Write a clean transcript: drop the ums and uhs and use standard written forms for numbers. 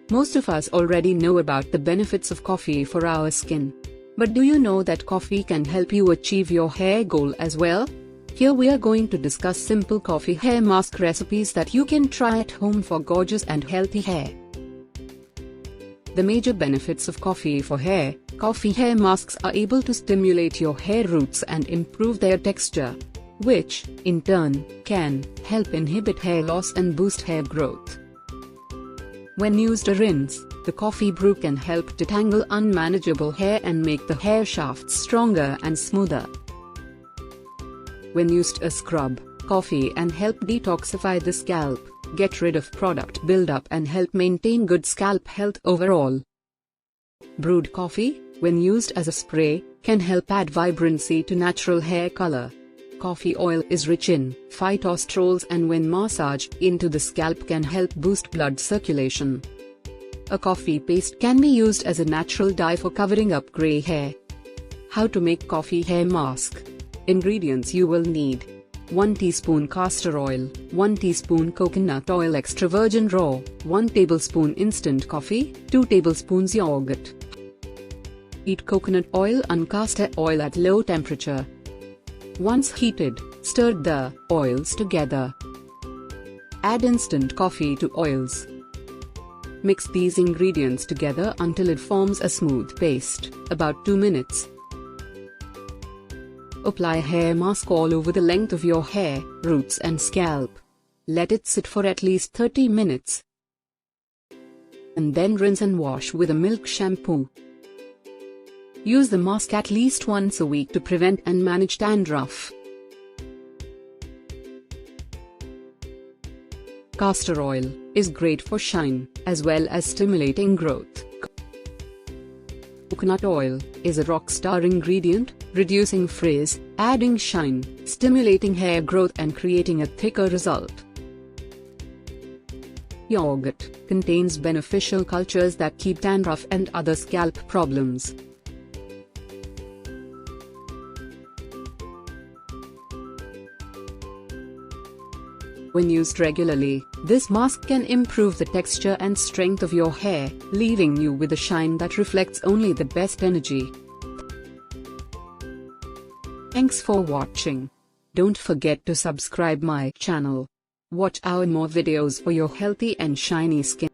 Most of us already know about the benefits of coffee for our skin. But do you know that coffee can help you achieve your hair goal as well? Here we are going to discuss simple coffee hair mask recipes that you can try at home for gorgeous and healthy hair. The major benefits of coffee for hair. Coffee hair masks are able to stimulate your hair roots and improve their texture, which, in turn, can help inhibit hair loss and boost hair growth. When used as a rinse, the coffee brew can help detangle unmanageable hair and make the hair shafts stronger and smoother. When used as a scrub, coffee can help detoxify the scalp, get rid of product buildup and help maintain good scalp health overall. Brewed coffee, when used as a spray, can help add vibrancy to natural hair color. Coffee oil is rich in phytosterols and when massaged into the scalp can help boost blood circulation. A coffee paste can be used as a natural dye for covering up gray hair. How to make coffee hair mask. Ingredients you will need: 1 teaspoon castor oil, 1 teaspoon coconut oil extra virgin raw, 1 tablespoon instant coffee, 2 tablespoons yogurt. Heat coconut oil and castor oil at low temperature. Once heated, stir the oils together. Add instant coffee to oils. Mix these ingredients together until it forms a smooth paste, about 2 minutes. Apply hair mask all over the length of your hair, roots and scalp. Let it sit for at least 30 minutes. And then rinse and wash with a milk shampoo. Use the mask at least once a week to prevent and manage dandruff. Castor oil is great for shine, as well as stimulating growth. Coconut oil is a rock star ingredient, reducing frizz, adding shine, stimulating hair growth and creating a thicker result. Yogurt contains beneficial cultures that keep dandruff and other scalp problems. When used regularly, this mask can improve the texture and strength of your hair, leaving you with a shine that reflects only the best energy. Thanks for watching. Don't forget to subscribe my channel. Watch our more videos for your healthy and shiny skin.